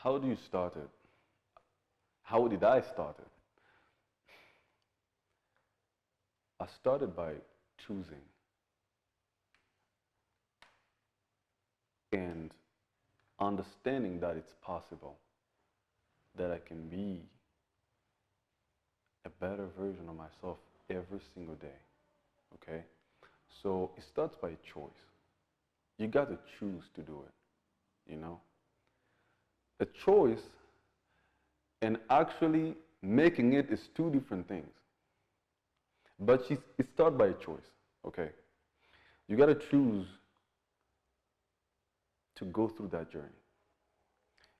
How do you start it? How did I start it? I started by choosing and understanding that it's possible, that I can be a better version of myself every single day. Okay? So it starts by choice. You got to choose to do it, you know? A choice and actually making it is two different things. But it starts by a choice, okay? You got to choose to go through that journey.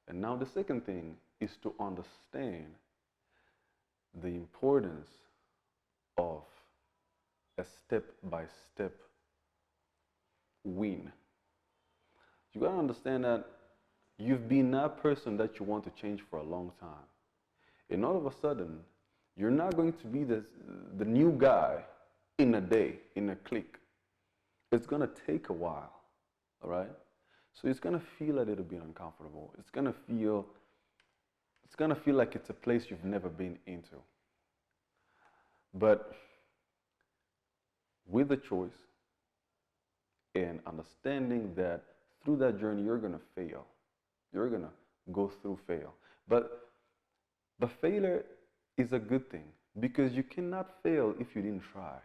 And now the second thing is to understand the importance of a step-by-step win. You got to understand that you've been that person that you want to change for a long time. And all of a sudden, you're not going to be the new guy in a day, in a click. It's going to take a while, all right? So it's going to feel a little bit uncomfortable. It's going to feel like it's a place you've never been into. But with the choice and understanding that through that journey you're going to fail. You're going to go through fail. But failure is a good thing because you cannot fail if you didn't try.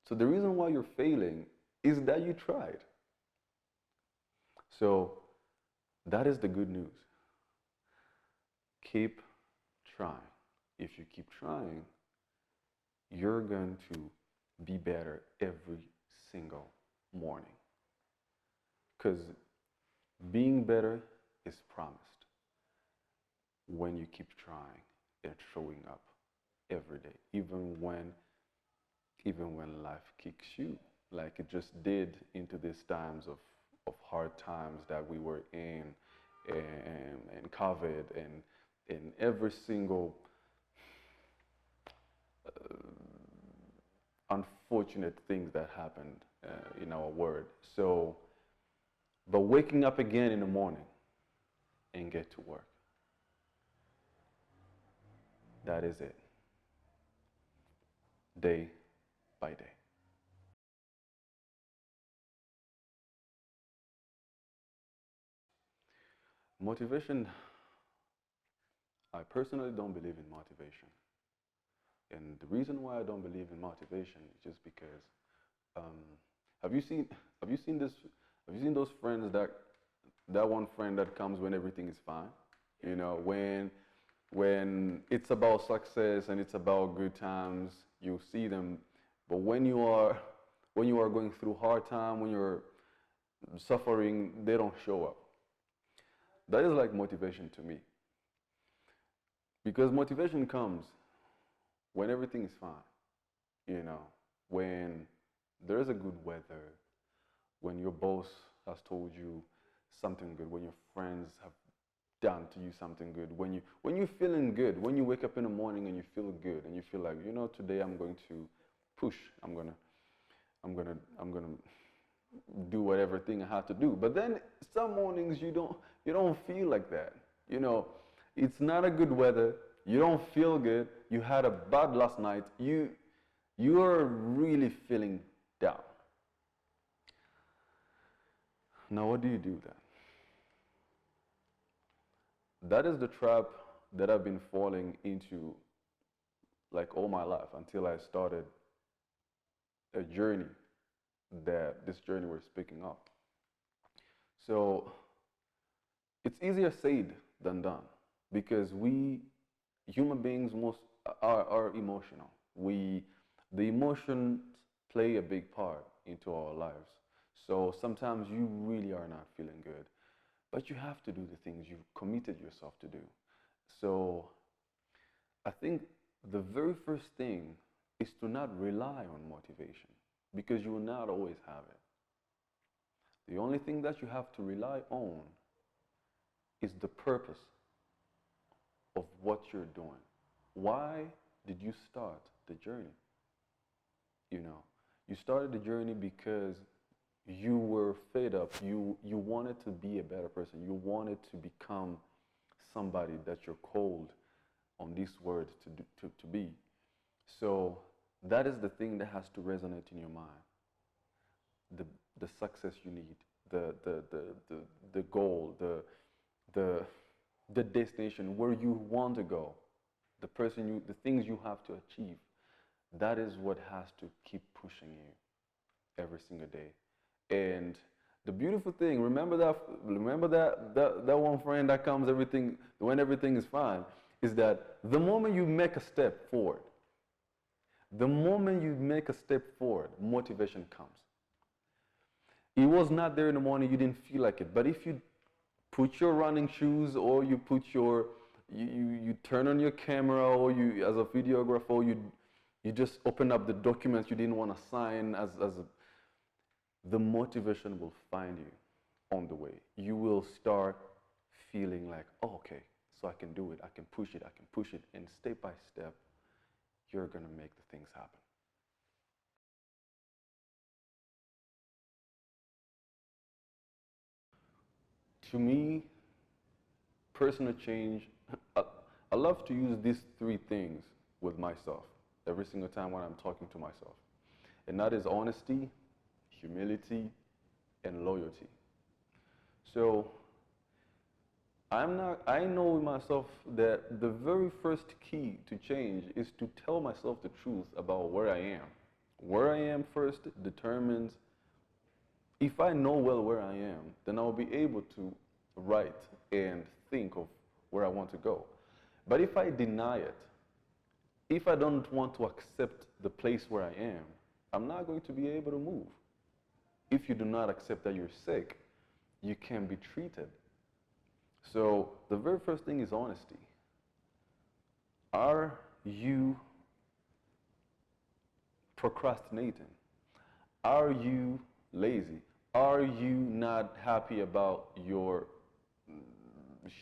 So the reason why you're failing is that you tried. So that is the good news. Keep trying. If you keep trying, you're going to be better every single morning. Because being better is promised when you keep trying and showing up every day, even when life kicks you, like it just did into these times of hard times that we were in, and COVID, and every single unfortunate things that happened in our world. So, but waking up again in the morning and get to work. That is it. Day by day. Motivation, I personally don't believe in motivation. And the reason why I don't believe in motivation is just because um, have you seen have you seen this have you seen those friends that one friend that comes when everything is fine? You know, when it's about success and it's about good times, you see them. But when you are going through hard time, when you're suffering, they don't show up. That is like motivation to me. Because motivation comes when everything is fine, you know, when there's a good weather, when your boss has told you something good, when your friends have done to you something good, when you're feeling good, when you wake up in the morning and you feel good and you feel like, you know, today I'm going to push, I'm gonna do whatever thing I have to do. But then some mornings you don't feel like that. You know, it's not a good weather. You don't feel good. You had a bad last night. You're really feeling down. Now what do you do then? That is the trap that I've been falling into like all my life until I started a journey, that this journey we're speaking of. So it's easier said than done because we human beings are emotional. The emotions play a big part into our lives. So sometimes you really are not feeling good, but you have to do the things you've committed yourself to do. So I think the very first thing is to not rely on motivation because you will not always have it. The only thing that you have to rely on is the purpose of what you're doing. Why did you start the journey? You know, you started the journey because you were fed up. You wanted to be a better person. You wanted to become somebody that you're called on this word to be. So that is the thing that has to resonate in your mind. The, the success you need, the goal, the, the destination where you want to go, the things you have to achieve. That is what has to keep pushing you every single day. And the beautiful thing, remember that one friend that comes everything when everything is fine, is that the moment you make a step forward, motivation comes. It was not there in the morning, you didn't feel like it. But if you put your running shoes, or you put you turn on your camera, or you, as a videographer, you just open up the documents you didn't want to sign, the motivation will find you on the way. You will start feeling like, oh, okay, so I can do it, I can push it, and step by step, you're going to make the things happen. To me, personal change, I love to use these three things with myself every single time when I'm talking to myself. And that is honesty, humility, and loyalty. So I know myself that the very first key to change is to tell myself the truth about where I am. Where I am first determines, if I know well where I am, then I'll be able to write and think of where I want to go. But if I deny it, if I don't want to accept the place where I am, I'm not going to be able to move. If you do not accept that you're sick, you can be treated. So the very first thing is honesty. Are you procrastinating? Are you lazy? Are you not happy about your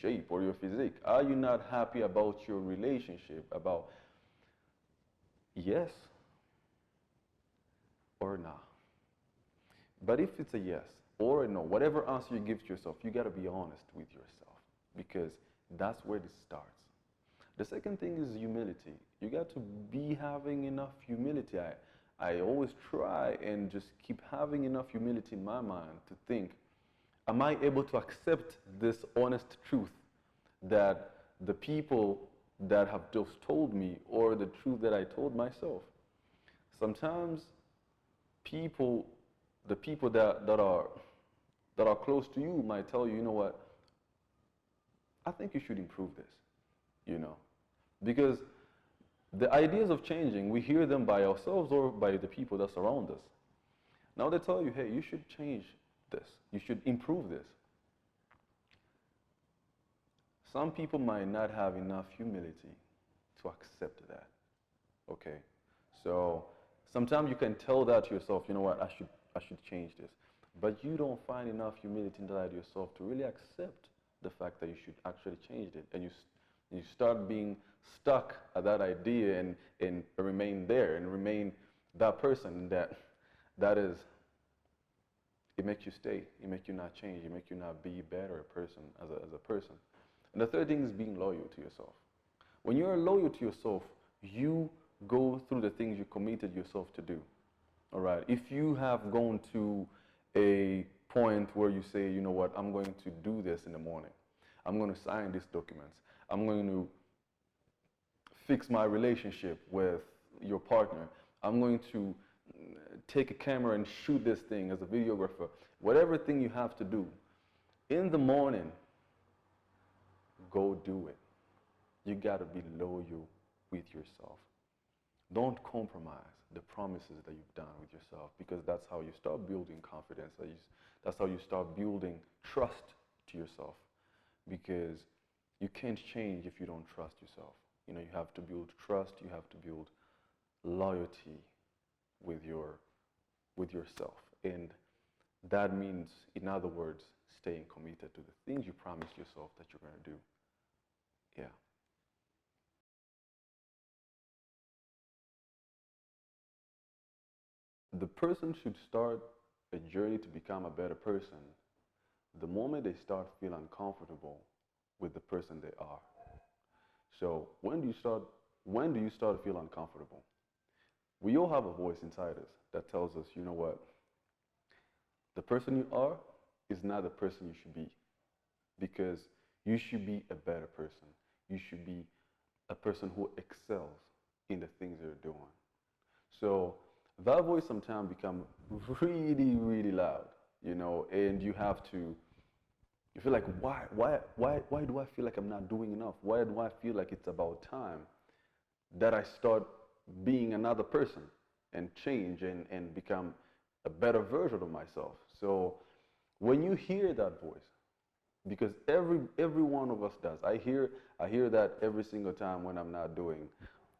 shape or your physique? Are you not happy about your relationship? About yes or no? But if it's a yes or a no, whatever answer you give to yourself, you got to be honest with yourself, because that's where this starts. The second thing is humility. You got to be having enough humility. I always try and just keep having enough humility in my mind to think, am I able to accept this honest truth that the people that have just told me, or the truth that I told myself? Sometimes the people that are close to you might tell you, you know what, I think you should improve this, you know, because the ideas of changing, we hear them by ourselves or by the people that surround us. Now they tell you, hey, you should change this, you should improve this. Some people might not have enough humility to accept that, okay? So sometimes you can tell that to yourself, you know what, I should change this. But you don't find enough humility inside yourself to really accept the fact that you should actually change it. And you start being stuck at that idea and remain there and remain that person that is, it makes you stay, it makes you not change, it makes you not be better a person as a person. And the third thing is being loyal to yourself. When you're loyal to yourself, you go through the things you committed yourself to do. All right. If you have gone to a point where you say, you know what, I'm going to do this in the morning. I'm going to sign these documents. I'm going to fix my relationship with your partner. I'm going to take a camera and shoot this thing as a videographer. Whatever thing you have to do, in the morning, go do it. You got to be loyal with yourself. Don't compromise the promises that you've done with yourself, because that's how you start building confidence. That's how you start building trust to yourself, because you can't change if you don't trust yourself. You know, you have to build trust, you have to build loyalty with yourself. And that means, in other words, staying committed to the things you promised yourself that you're going to do. Yeah. The person should start a journey to become a better person the moment they start feeling uncomfortable with the person they are. So when do you start to feel uncomfortable? We all have a voice inside us that tells us, you know what, the person you are is not the person you should be, because you should be a better person. You should be a person who excels in the things they're doing. So that voice sometimes become really, really loud, and you feel like, why do I feel like I'm not doing enough? Why do I feel like it's about time that I start being another person and change and become a better version of myself? So when you hear that voice, because every one of us does. I hear that every single time when I'm not doing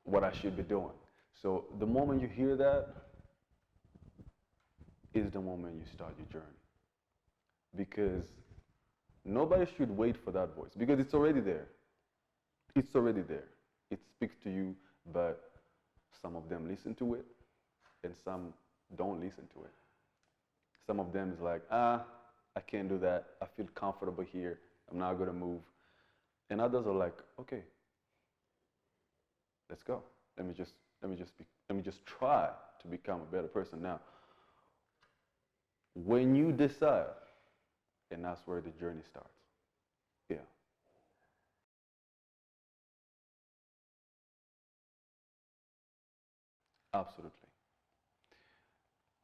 what I should be doing. So the moment you hear that is the moment you start your journey, because nobody should wait for that voice, because it's already there. It's already there. It speaks to you, but some of them listen to it and some don't listen to it. Some of them is like, I can't do that. I feel comfortable here. I'm not going to move. And others are like, okay, let's go. Let me just try to become a better person. Now, when you decide, and that's where the journey starts. Yeah. Absolutely.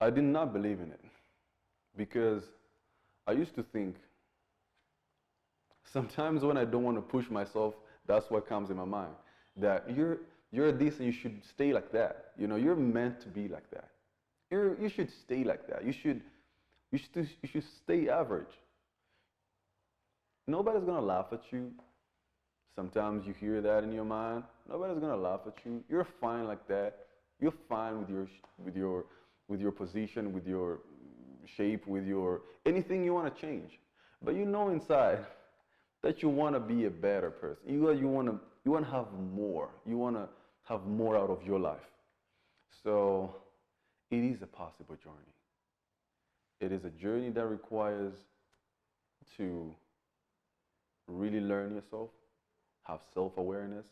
I did not believe in it because I used to think sometimes when I don't want to push myself, that's what comes in my mind. That you're this and you should stay like that. You're meant to be like that. You should stay like that. You should stay average. Nobody's gonna laugh at you. Sometimes you hear that in your mind. Nobody's gonna laugh at you. You're fine like that. You're fine with your position, with your shape, with your anything you want to change. But you know inside that you want to be a better person. You want to have more. You want to have more out of your life. So it is a possible journey. It is a journey that requires to really learn yourself, have self-awareness,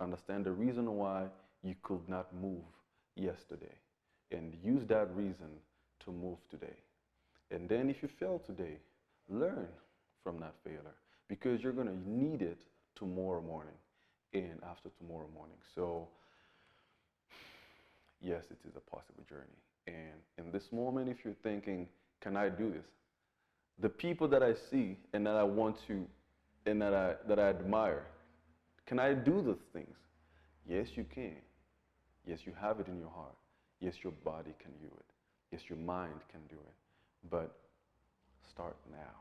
understand the reason why you could not move yesterday, and use that reason to move today. And then if you fail today, learn from that failure, because you're going to need it tomorrow morning and after tomorrow morning. So yes, it is a possible journey. And in this moment, if you're thinking, can I do this? The people that I see and that I want to and that I admire, can I do those things? Yes, you can. Yes, you have it in your heart. Yes, your body can do it. Yes, your mind can do it. But start now.